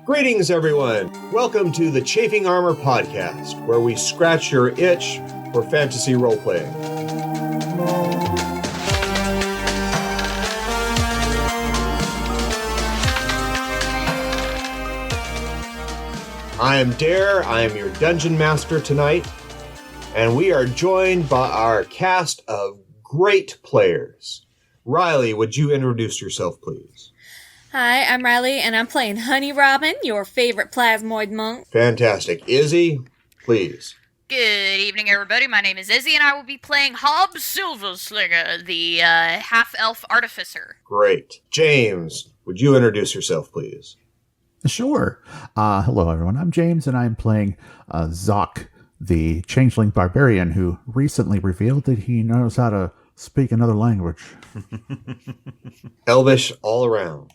Greetings, everyone. Welcome to the Chafing Armor podcast, where we scratch your itch for fantasy role-playing. I am Dare. I am your dungeon master tonight, and we are joined by our cast of great players. Riley, would you introduce yourself, please? Hi, I'm Riley, and I'm playing Honey Robin, your favorite Plasmoid monk. Fantastic. Izzy, please. Good evening, everybody. My name is Izzy, and I will be playing Hob Silver-Slinger, the half-elf Artificer. Great. James, would you introduce yourself, please? Sure. Hello, everyone. I'm James, and I'm playing Xok the Changeling Barbarian, who recently revealed that he knows how to speak another language. Elvish all around.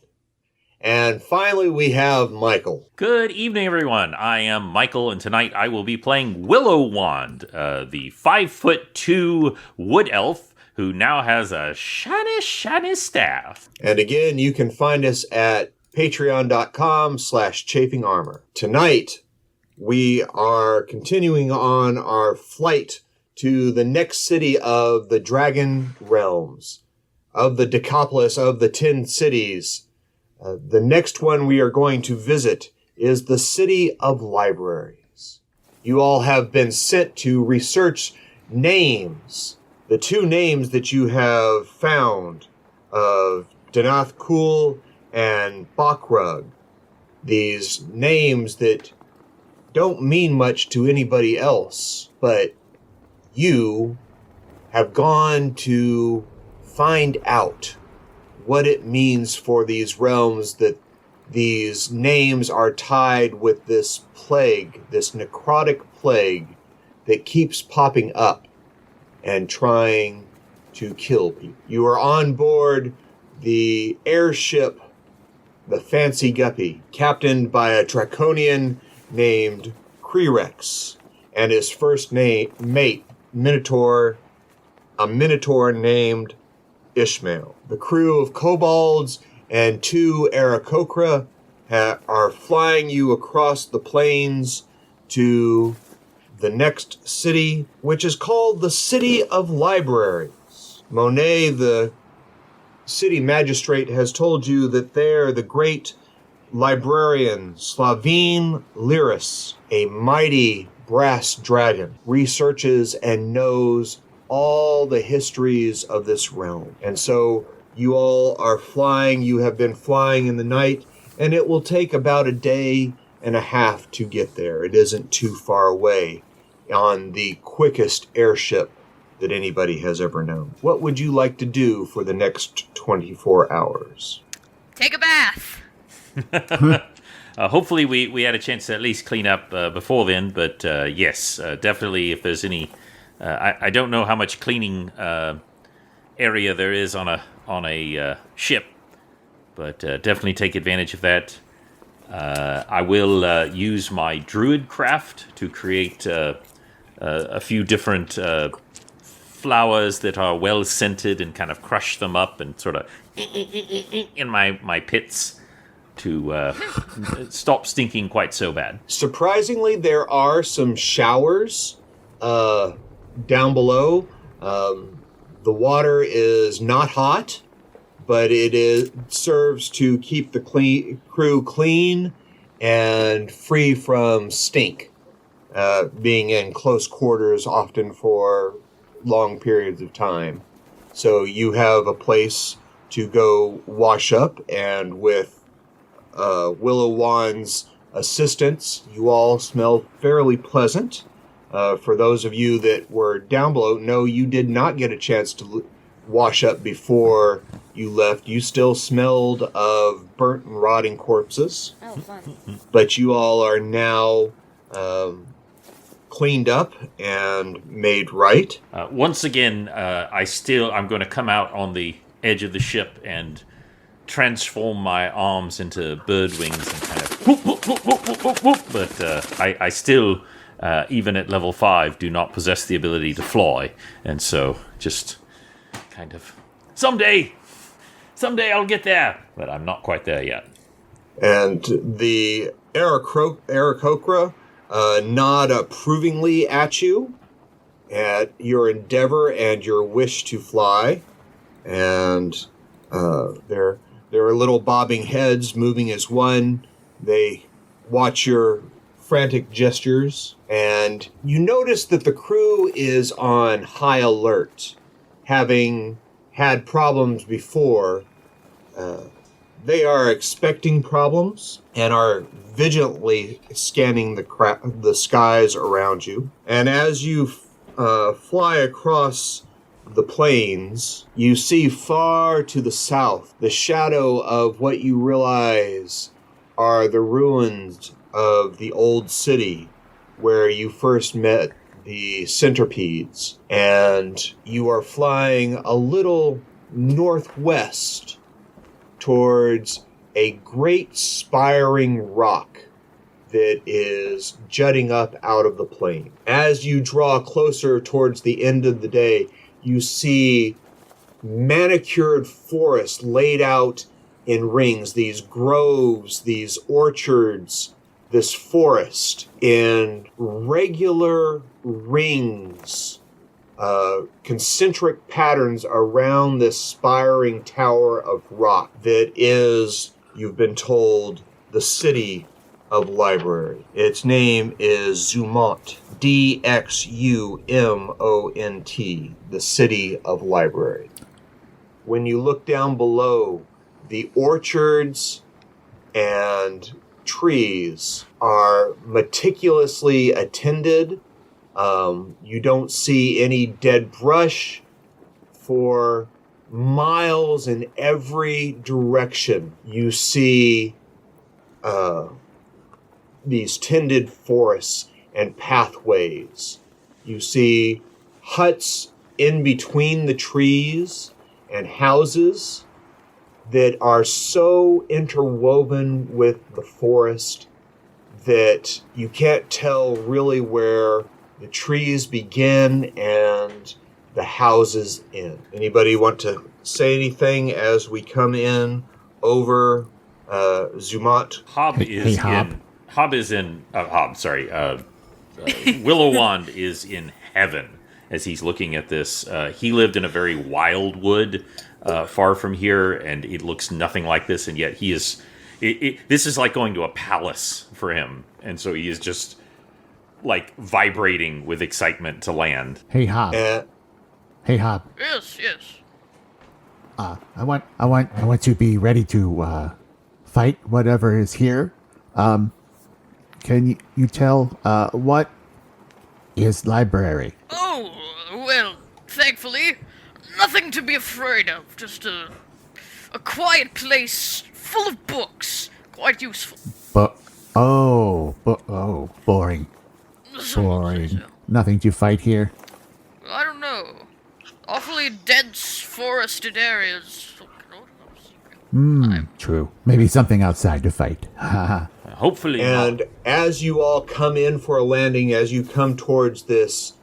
And finally, we have Michael. Good evening, everyone. I am Michael, and tonight I will be playing Willowand, the 5'2" wood elf who now has a shiny staff. And again, you can find us at patreon.com/chafing armor. Tonight, we are continuing on our flight to the next city of the Dragon Realms, of the Decapolis of the 10 cities. The next one we are going to visit is the City of Libraries. You all have been sent to research names. The two names that you have found of Danath Kul and Bakrug. These names that don't mean much to anybody else, but you have gone to find out what it means for these realms, that these names are tied with this plague, this necrotic plague that keeps popping up and trying to kill people. You are on board the airship, the Fancy Guppy, captained by a draconian named Krerex, and his first mate, Minotaur, a Minotaur named Ishmael. The crew of kobolds and 2 Aarakocra are flying you across the plains to the next city, which is called the City of Libraries. Monet, the city magistrate, has told you that there the great librarian Slavine Lyris, a mighty brass dragon, researches and knows all the histories of this realm. And so you all are flying. You have been flying in the night, and it will take about a day and a half to get there. It isn't too far away on the quickest airship that anybody has ever known. What would you like to do for the next 24 hours? Take a bath. Hopefully we had a chance to at least clean up before then, but yes, definitely if there's any... I don't know how much cleaning area there is on a ship, but definitely take advantage of that. I will use my druid craft to create a few different flowers that are well scented and kind of crush them up and sort of in my pits to stop stinking quite so bad. Surprisingly, there are some showers down below. The water is not hot, but it serves to keep the crew clean and free from stink, being in close quarters often for long periods of time. So you have a place to go wash up, and with Willowand's assistance, you all smell fairly pleasant. For those of you that were down below, no, you did not get a chance to wash up before you left. You still smelled of burnt and rotting corpses. Oh, fun. But you all are now cleaned up and made right. Once again, I'm going to come out on the edge of the ship and transform my arms into bird wings and kind of whoop, whoop, whoop, whoop, whoop, whoop, whoop. But I still even at level 5, do not possess the ability to fly. And so just kind of, someday I'll get there, but I'm not quite there yet. And the Aarakocra nod approvingly at you, at your endeavor and your wish to fly. And there are little bobbing heads moving as one. They watch your frantic gestures, and you notice that the crew is on high alert, having had problems before. They are expecting problems and are vigilantly scanning the skies around you. And as you fly across the plains, you see far to the south the shadow of what you realize are the ruins of the old city where you first met the centipedes. And you are flying a little northwest towards a great spiring rock that is jutting up out of the plain. As you draw closer towards the end of the day, you see manicured forests laid out in rings, these groves, these orchards, this forest in regular rings, concentric patterns around this spiring tower of rock that is, you've been told, the city of library. Its name is Zumont, D-X-U-M-O-N-T, the city of library. When you look down below, the orchards and trees are meticulously attended. You don't see any dead brush for miles in every direction. You see these tended forests and pathways. You see huts in between the trees and houses that are so interwoven with the forest that you can't tell really where the trees begin and the houses end. Anybody want to say anything as we come in over Zumont? Willowand is in heaven as he's looking at this. He lived in a very wild wood far from here, and it looks nothing like this, and yet he is... this is like going to a palace for him, and so he is just like vibrating with excitement to land. Hey, Hob. Hey, Hob. Yes. I want to be ready to fight whatever is here. Can you tell what is library? Oh, well, thankfully, nothing to be afraid of. Just a quiet place full of books. Quite useful. Boring. Boring. Nothing to fight here. I don't know. Awfully dense forested areas. True. Maybe something outside to fight. Hopefully And not. as you all come in for a landing, as you come towards this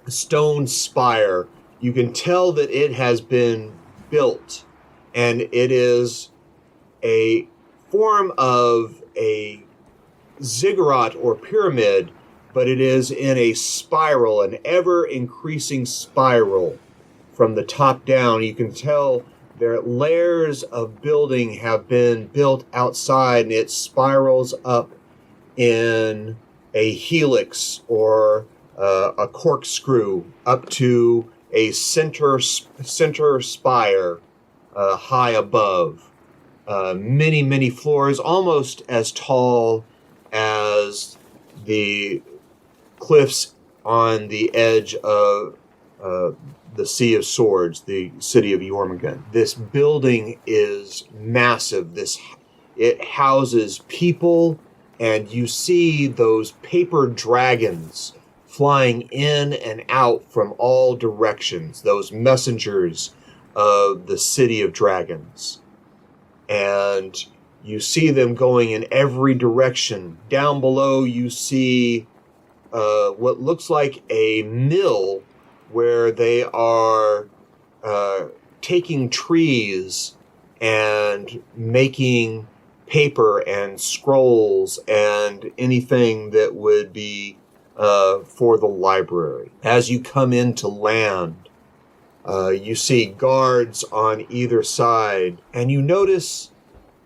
stone spire, you can tell that it has been built, and it is a form of a ziggurat or pyramid, but it is in a spiral, an ever-increasing spiral from the top down. You can tell there layers of building have been built outside, and it spirals up in a helix or a corkscrew up to a center spire high above. Many floors, almost as tall as the cliffs on the edge of the Sea of Swords, the city of Jormungand. This building is massive. It houses people, and you see those paper dragons flying in and out from all directions, those messengers of the city of dragons. And you see them going in every direction. Down below, you see what looks like a mill where they are taking trees and making paper and scrolls and anything that would be for the library. As you come into land, you see guards on either side, and you notice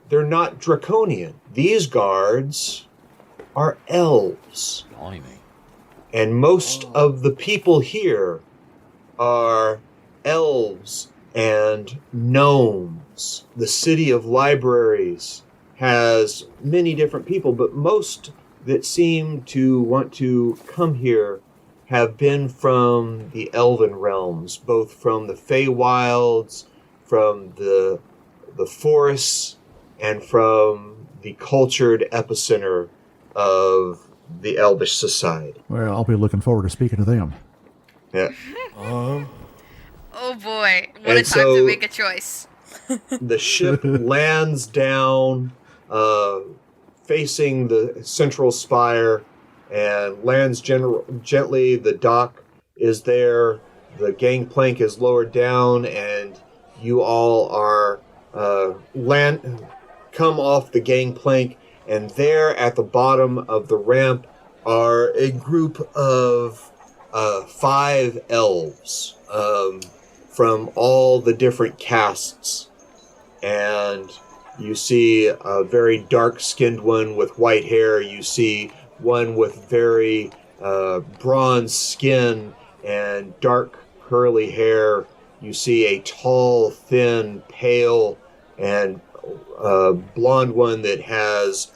they're not draconian. These guards are elves. Blimey. And most of the people here are elves and gnomes. The city of libraries has many different people, but most that seem to want to come here have been from the elven realms, both from the Feywilds, from the forests, and from the cultured epicenter of the Elvish society. Well, I'll be looking forward to speaking to them. Yeah. Oh boy, what a time to make a choice. The ship lands down, facing the central spire, and lands gently. The dock is there. The gangplank is lowered down, and you all are come off the gangplank, and there at the bottom of the ramp are a group of 5 elves from all the different castes. And you see a very dark-skinned one with white hair. You see one with very bronze skin and dark curly hair. You see a tall, thin, pale, and blonde one that has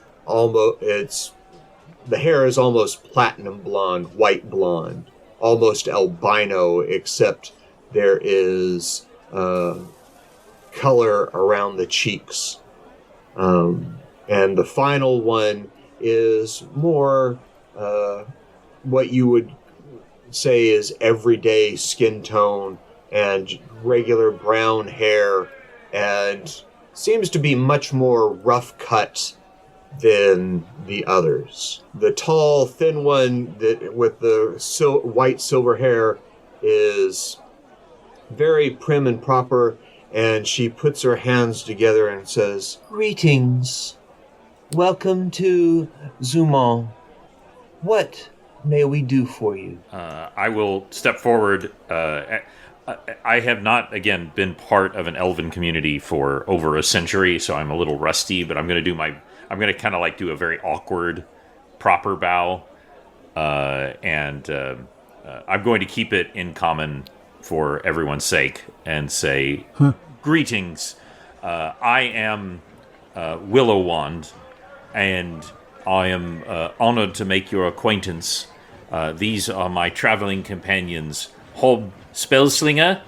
the hair is almost platinum blonde, white blonde, almost albino, except there is color around the cheeks. And the final one is more what you would say is everyday skin tone and regular brown hair, and seems to be much more rough cut than the others. The tall, thin one that with the white silver hair is very prim and proper, and she puts her hands together and says, "Greetings. Welcome to Zumon. What may we do for you?" I will step forward. I have not, again, been part of an elven community for over a century, so I'm a little rusty, but I'm going to kind of like do a very awkward, proper bow, and I'm going to keep it in common for everyone's sake and say, "Greetings. I am Willowand, and I am honored to make your acquaintance. These are my traveling companions, Hob Silver-Slinger,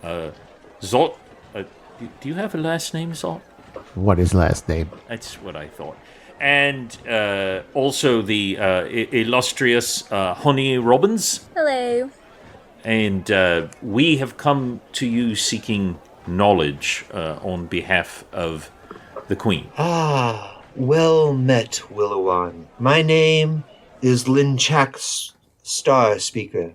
Xok. Do you have a last name, Xok? What is last name? That's what I thought. And also the illustrious Honey Robbins. Hello. And we have come to you seeking knowledge on behalf of the Queen. Ah, well met, Willowand. My name is Linchak Star Speaker.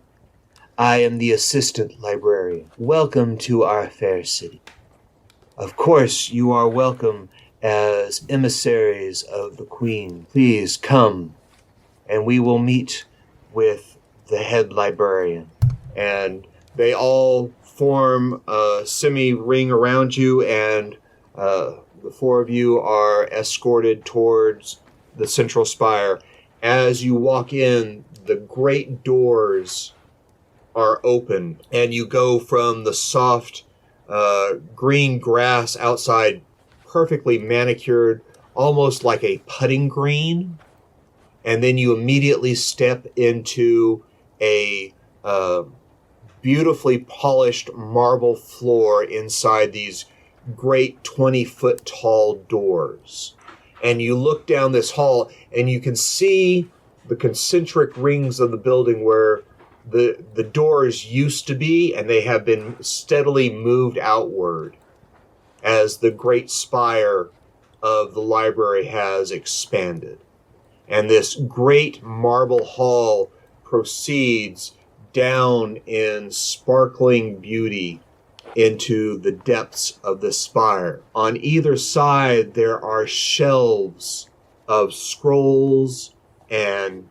I am the assistant librarian. Welcome to our fair city. Of course, you are welcome as emissaries of the Queen. Please come, and we will meet with the head librarian. And they all form a semi-ring around you, and the 4 of you are escorted towards the central spire. As you walk in, the great doors are open, and you go from the soft green grass outside, perfectly manicured, almost like a putting green, and then you immediately step into a beautifully polished marble floor inside these great 20-foot tall doors. And you look down this hall, and you can see the concentric rings of the building where the doors used to be, and they have been steadily moved outward as the great spire of the library has expanded. And this great marble hall proceeds down in sparkling beauty into the depths of the spire. On either side, there are shelves of scrolls and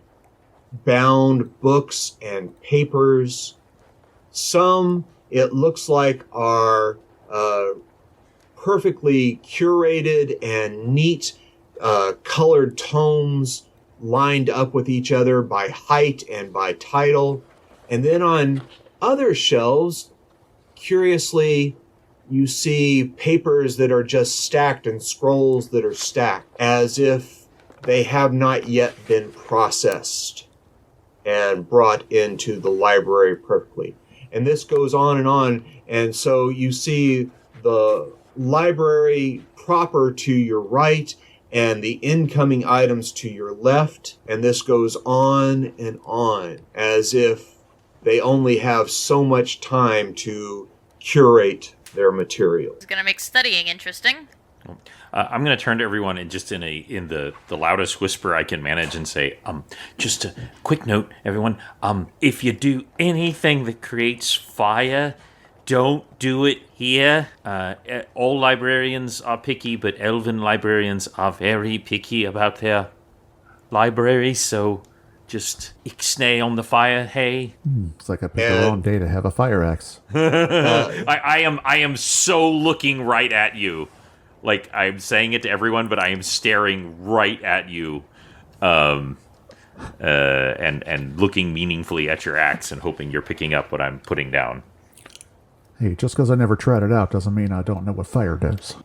bound books and papers. Some, it looks like, are perfectly curated and neat colored tomes lined up with each other by height and by title. And then on other shelves, curiously, you see papers that are just stacked and scrolls that are stacked as if they have not yet been processed and brought into the library perfectly. And this goes on. And so you see the library proper to your right and the incoming items to your left. And this goes on as if they only have so much time to curate their material. It's gonna make studying interesting. I'm going to turn to everyone and just in the loudest whisper I can manage and say, just a quick note, everyone. If you do anything that creates fire, don't do it here. All librarians are picky, but elven librarians are very picky about their libraries, so just ixnay on the fire, hey. It's like I picked the wrong day to have a fire axe. I am so looking right at you. Like, I'm saying it to everyone, but I am staring right at you, and looking meaningfully at your axe and hoping you're picking up what I'm putting down. Hey, just because I never tried it out doesn't mean I don't know what fire does.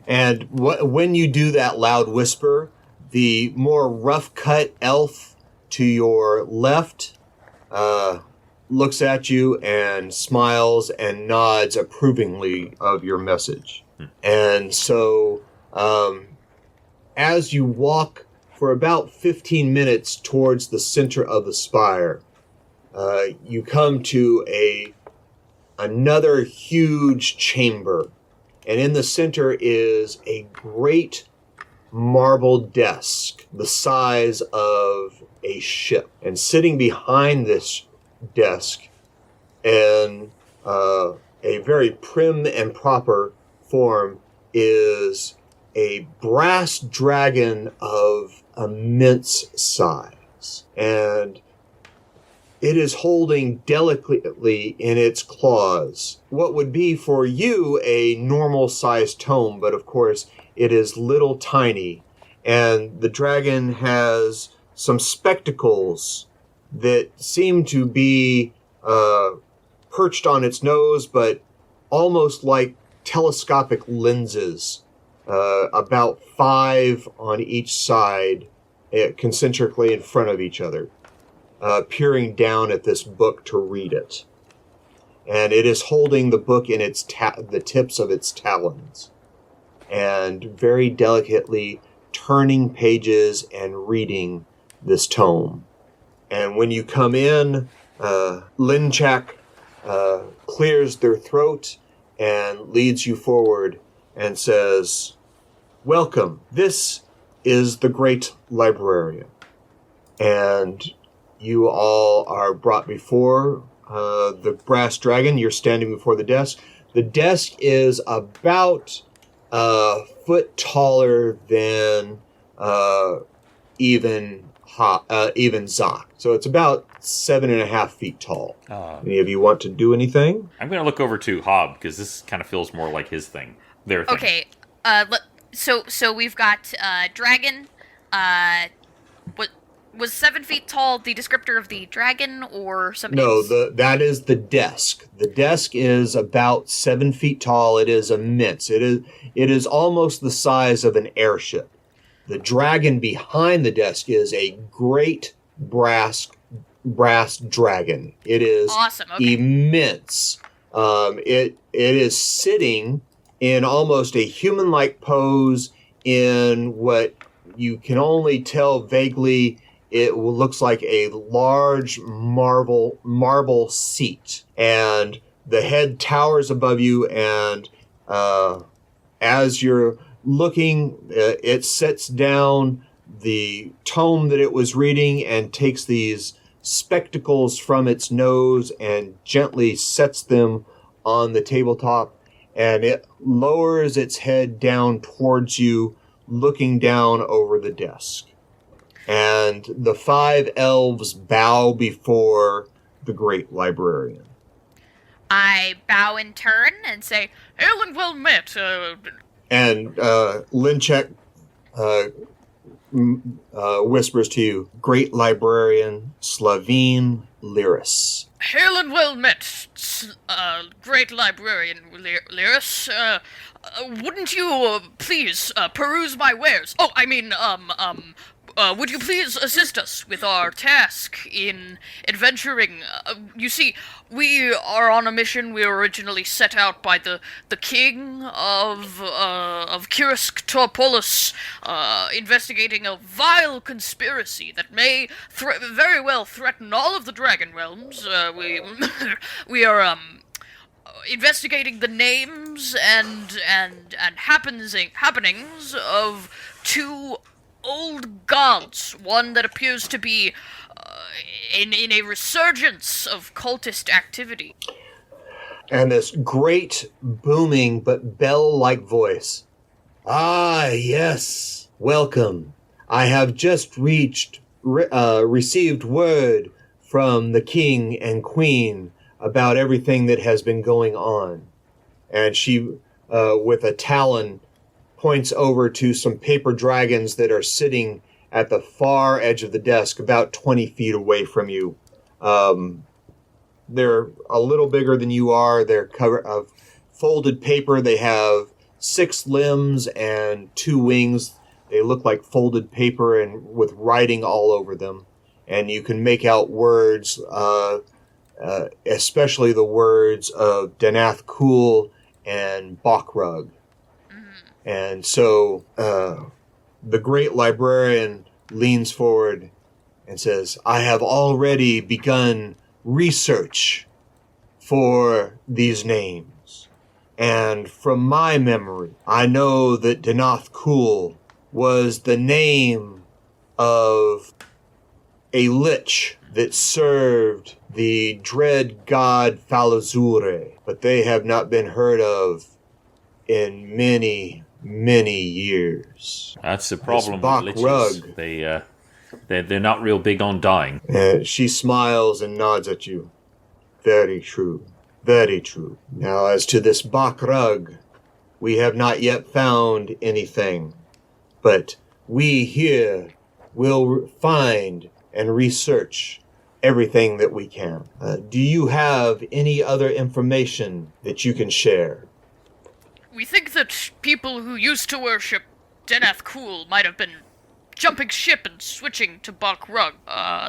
And when you do that loud whisper, the more rough-cut elf to your left looks at you and smiles and nods approvingly of your message. And so as you walk for about 15 minutes towards the center of the spire, you come to another huge chamber. And in the center is a great marble desk the size of a ship. And sitting behind this desk in a very prim and proper form is a brass dragon of immense size. And it is holding delicately in its claws what would be for you a normal-sized tome, but of course it is little tiny. And the dragon has some spectacles that seem to be perched on its nose, but almost like telescopic lenses, about 5 on each side, concentrically in front of each other. Peering down at this book to read it. And it is holding the book in the tips of its talons. And very delicately turning pages and reading this tome. And when you come in, Linchak clears their throat and leads you forward and says, "Welcome. This is the great librarian." And you all are brought before the brass dragon. You're standing before the desk. The desk is about a foot taller than even Xok. So it's about 7.5 feet tall. Any of you want to do anything? I'm going to look over to Hob, because this kind of feels more like his thing. Their thing. Okay, so we've got dragon. What was 7 feet tall? The descriptor of the dragon, or something? No, that is the desk. The desk is about 7 feet tall. It is immense. It is almost the size of an airship. The dragon behind the desk is a great brass dragon. It is awesome. Okay. Immense. It is sitting in almost a human-like pose in what you can only tell vaguely it looks like a large marble seat. And the head towers above you, and as you're looking. It sets down the tome that it was reading and takes these spectacles from its nose and gently sets them on the tabletop, and it lowers its head down towards you, looking down over the desk. And the 5 elves bow before the great librarian. I bow in turn and say, "Hail and well met." And Linchek whispers to you, "Great librarian Slavine Lyris." Hail and well met, great librarian Lyris. Wouldn't you please peruse my wares? Oh, I mean, would you please assist us with our task in adventuring? You see, we are on a mission. We were originally set out by the king of Kirisk Torpolis, investigating a vile conspiracy that may very well threaten all of the Dragon Realms. We are investigating the names and happenings of 2 old gods, one that appears to be in a resurgence of cultist activity. And this great, booming, but bell-like voice. "Ah, yes. Welcome. I have just received word from the king and queen about everything that has been going on." And she, with a talon, points over to some paper dragons that are sitting at the far edge of the desk, about 20 feet away from you. They're a little bigger than you are. They're covered of folded paper. They have 6 limbs and 2 wings. They look like folded paper and with writing all over them. And you can make out words, especially the words of Danath Kul and Bakrug. And so the great librarian leans forward and says, "I have already begun research for these names. And from my memory, I know that Danath Kul was the name of a lich that served the dread god Falazure, but they have not been heard of in many years." That's the problem with Bakrug. liches. They're not real big on dying. She smiles and nods at you. "Very true. Very true. Now, as to this Bakrug, we have not yet found anything, but we here will find and research everything that we can. Do you have any other information that you can share?" We think that people who used to worship Danath Kul might have been jumping ship and switching to Bakrug.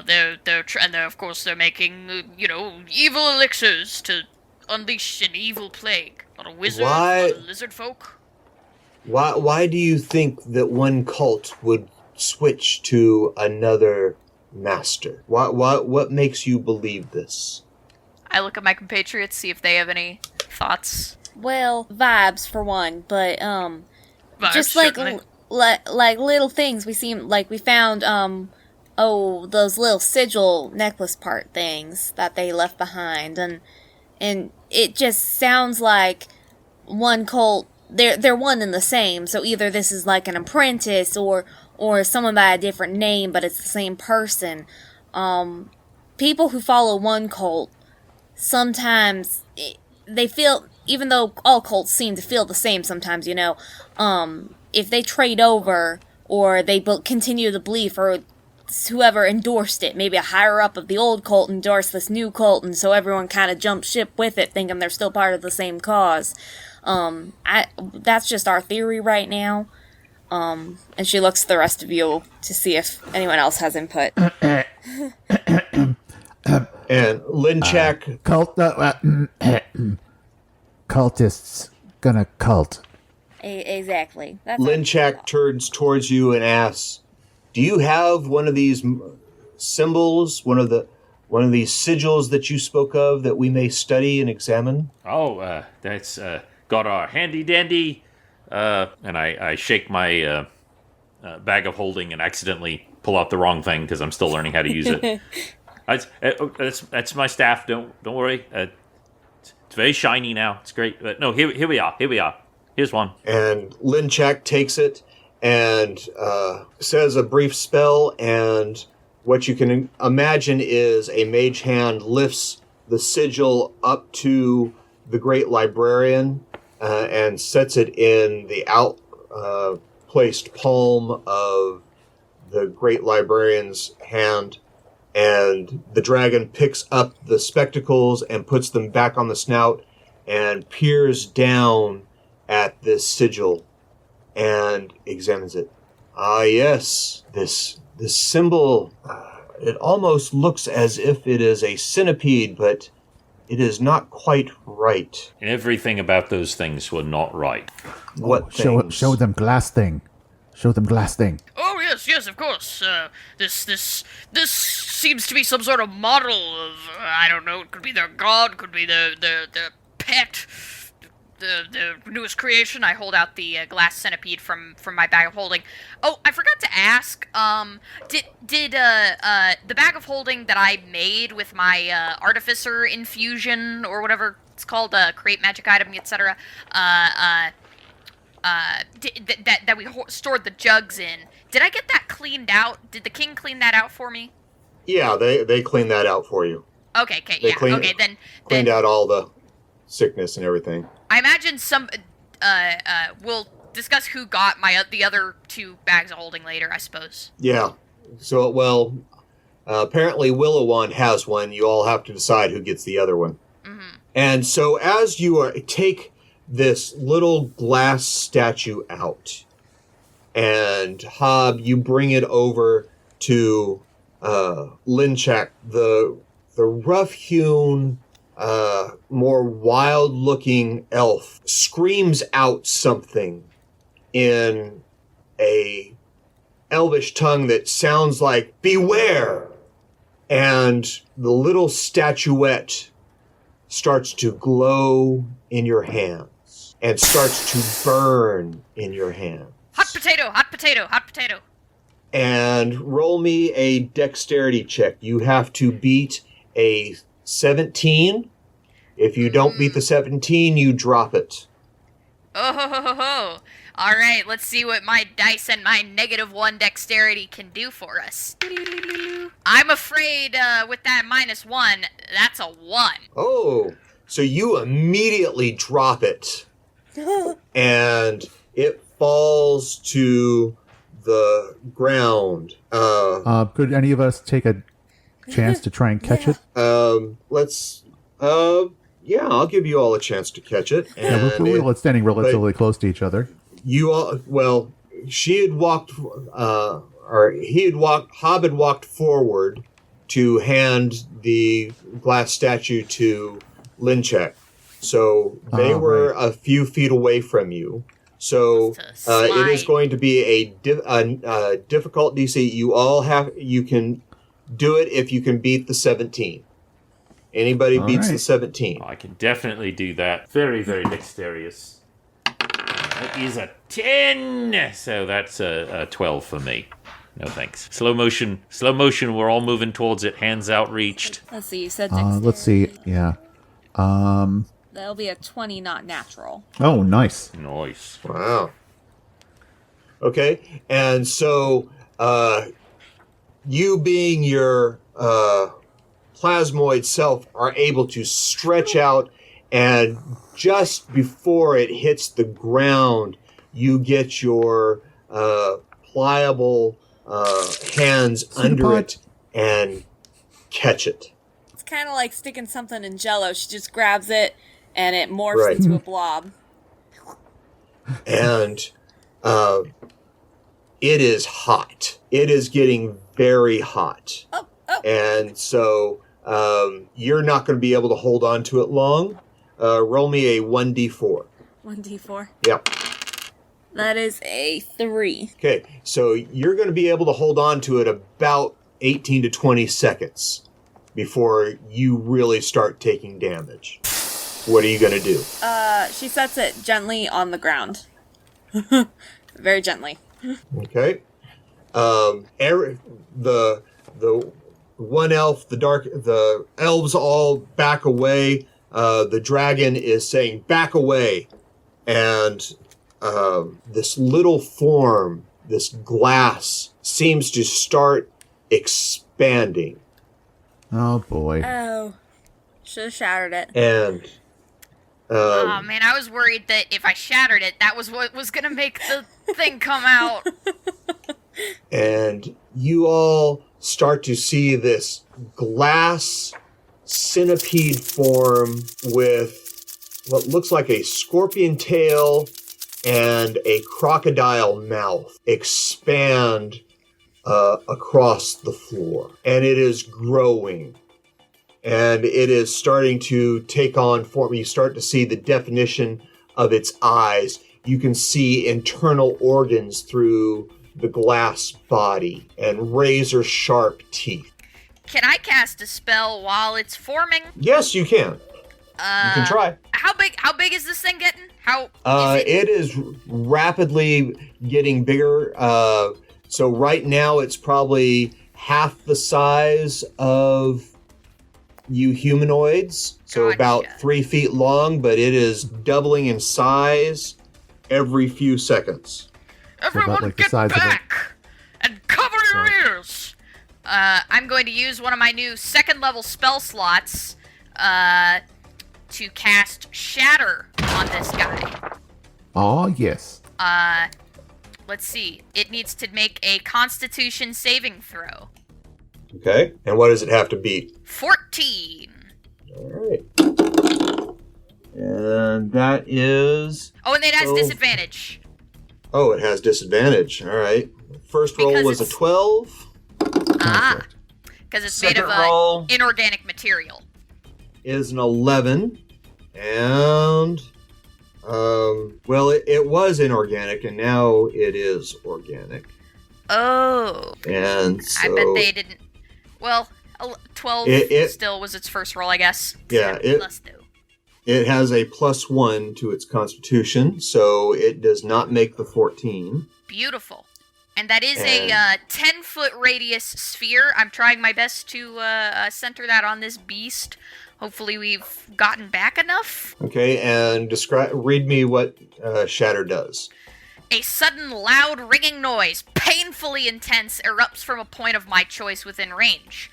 They're making, evil elixirs to unleash an evil plague on a wizard, on lizard folk. Why do you think that one cult would switch to another master? What makes you believe this? I look at my compatriots, see if they have any thoughts. Well, vibes for one, but Vibes, just like certainly. like little things. We found those little sigil necklace part things that they left behind, and it just sounds like one cult. They're one and the same. So either this is like an apprentice or someone by a different name, but it's the same person. People who follow one cult sometimes they feel. Even though all cults seem to feel the same sometimes, if they trade over or they continue the belief, or whoever endorsed it, maybe a higher up of the old cult endorsed this new cult, and so everyone kind of jumped ship with it, thinking they're still part of the same cause. That's just our theory right now. And she looks at the rest of you to see if anyone else has input. And Linchak... Cultists gonna cult. Exactly. Linchak turns towards you and asks, "Do you have one of these symbols, one of these sigils that you spoke of that we may study and examine?" Oh, that's got our handy dandy And I shake my bag of holding and accidentally pull out the wrong thing because I'm still learning how to use it. That's my staff. Don't worry. It's very shiny now. It's great. But no, here we are. Here's one. And Linchak takes it and says a brief spell, and what you can imagine is a mage hand lifts the sigil up to the Great Librarian and sets it in the placed palm of the Great Librarian's hand, and the dragon picks up the spectacles and puts them back on the snout and peers down at this sigil and examines it. Ah, yes, this symbol, it almost looks as if it is a centipede, but it is not quite right. Everything about those things were not right. What things? Show them glass thing. Show them glass thing. Oh yes, of course. This seems to be some sort of model of I don't know. It could be their god, could be their pet, the newest creation. I hold out the glass centipede from my bag of holding. Oh, I forgot to ask. Did the bag of holding that I made with my Artificer infusion or whatever it's called, create magic item, etc. That we stored the jugs in. Did I get that cleaned out? Did the king clean that out for me? Yeah, they cleaned that out for you. Okay, then cleaned out all the sickness and everything. I imagine we'll discuss who got the other two bags of holding later, I suppose. Yeah. So, well, apparently Willowand has one. You all have to decide who gets the other one. Mm-hmm. And so as you take this little glass statue out, and Hob, you bring it over to Linchak, the rough-hewn, more wild-looking elf screams out something in a elvish tongue that sounds like "beware," and the little statuette starts to glow in your hands and starts to burn in your hands. Hot potato, hot potato, hot potato. And roll me a dexterity check. You have to beat a 17. If you don't beat the 17, you drop it. Oh, ho, ho, ho, ho. All right, let's see what my dice and my -1 dexterity can do for us. I'm afraid with that -1, that's a 1. Oh, so you immediately drop it. And it falls to the ground. Could any of us take a chance to try and catch it? Yeah, I'll give you all a chance to catch it. And we're standing relatively close to each other. You all, well, she had walked, Hob had walked forward to hand the glass statue to Linchak. So they were a few feet away from you. So it is going to be a difficult DC. You can do it if you can beat the 17. Anybody beats the 17. I can definitely do that. Very, very dexterous. That is a 10. So that's a 12 for me. No thanks. Slow motion. We're all moving towards it. Hands outreached. Let's see. You said dexterity. Let's see. Yeah. That'll be a 20, not natural. Oh, nice. Nice. Wow. Okay, and so you being your plasmoid self are able to stretch out, and just before it hits the ground, you get your pliable hands under it and catch it. It's kind of like sticking something in Jell-O. She just grabs it, and it morphs into a blob. And it is hot. It is getting very hot. Oh. And so you're not going to be able to hold on to it long. Roll me a 1d4. 1d4? Yep. That is a 3. Okay, so you're going to be able to hold on to it about 18 to 20 seconds before you really start taking damage. What are you going to do? She sets it gently on the ground. Very gently. Okay. The one elf, the elves all back away. The dragon is saying, back away. And this little form, this glass, seems to start expanding. Oh, boy. Oh. Should have shattered it. And Oh man, I was worried that if I shattered it, that was what was gonna make the thing come out. and you all start to see this glass centipede form with what looks like a scorpion tail and a crocodile mouth expand across the floor. And it is growing. And it is starting to take on form. You start to see the definition of its eyes. You can see internal organs through the glass body and razor sharp teeth. Can I cast a spell while it's forming? Yes, you can. You can try. How big is this thing getting? How is it? It is rapidly getting bigger. So right now it's probably half the size of you humanoids. So Gotcha. about 3 feet long, but it is doubling in size every few seconds. Everyone like the get size of back and cover your ears. I'm going to use one of my new second level spell slots to cast Shatter on this guy. Oh, yes. Let's see. It needs to make a Constitution saving throw. Okay. And what does it have to beat? 14. All right. And that is... Oh, and it has disadvantage. Oh, it has disadvantage. All right. First roll Because was a it's- 12. Ah, because it's made Second of roll inorganic material. is an 11. And... well, it was inorganic, and now it is organic. Oh. And so... I bet they didn't. Well, 12 still was its first roll, I guess. Yeah, Plus two. It has a +1 to its constitution, so it does not make the 14. Beautiful. And that is a 10-foot radius sphere. I'm trying my best to center that on this beast. Hopefully we've gotten back enough. Okay, and read me what Shatter does. A sudden loud ringing noise, painfully intense, erupts from a point of my choice within range.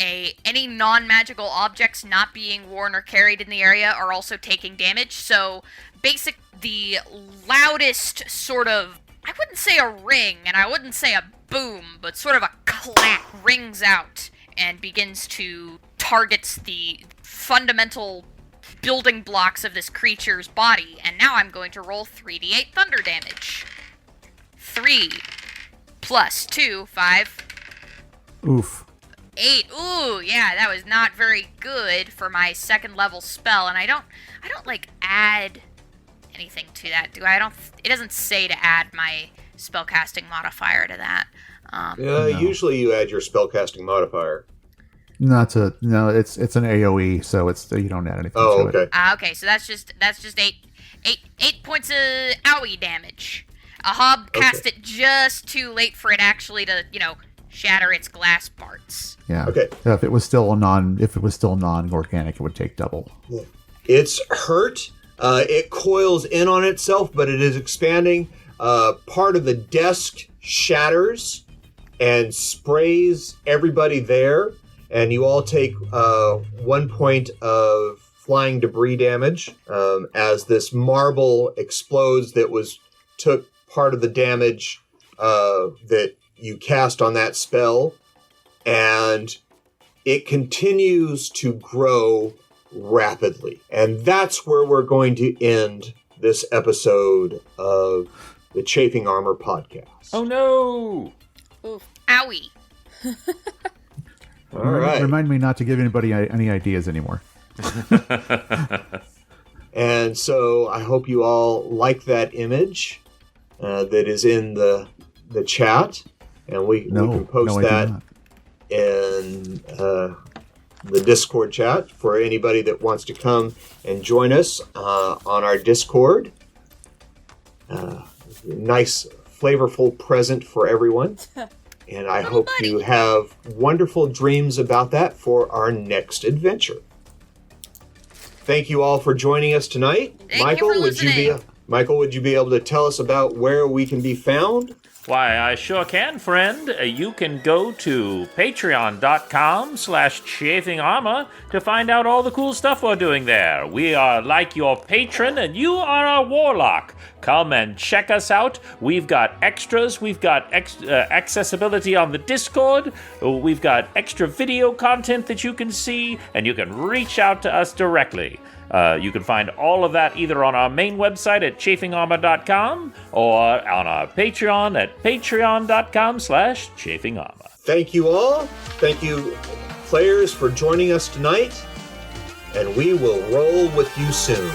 Any non-magical objects not being worn or carried in the area are also taking damage. So, the loudest sort of, I wouldn't say a ring, and I wouldn't say a boom, but sort of a clap rings out and begins to targets the fundamental building blocks of this creature's body. And now I'm going to roll 3d8 thunder damage. 3 plus 2, 5. Oof. 8. Ooh, yeah, that was not very good for my second level spell, and I don't like add anything to that, do I? It doesn't say to add my spellcasting modifier to that. No. Usually you add your spellcasting modifier. No, it's an AOE, so you don't add anything to it. Okay, so that's just 8 points of owie damage. A Hob cast it just too late for it actually to, shatter its glass parts. Yeah. Okay. So if it was still non-organic, it would take double. Yeah. It's hurt. It coils in on itself, but it is expanding. Part of the desk shatters and sprays everybody there, and you all take 1 point of flying debris damage as this marble explodes that took part of the damage that you cast on that spell, and it continues to grow rapidly. And that's where we're going to end this episode of the Chafing Armor podcast. Oh no! Oof. Owie. All right. Remind me not to give anybody any ideas anymore. And so I hope you all like that image that is in the chat, and we can post that in the Discord chat for anybody that wants to come and join us on our Discord. nice, flavorful present for everyone. And I hope you have wonderful dreams about that for our next adventure. Thank you all for joining us tonight. Thank you for listening. Michael, would you be able to tell us about where we can be found? Why, I sure can, friend. You can go to patreon.com/Chafing Armor to find out all the cool stuff we're doing there. We are like your patron, and you are our warlock. Come and check us out. We've got extras. We've got accessibility on the Discord. We've got extra video content that you can see, and you can reach out to us directly. You can find all of that either on our main website at chafingarmor.com or on our Patreon at patreon.com/chafingarmor. Thank you all. Thank you, players, for joining us tonight. And we will roll with you soon.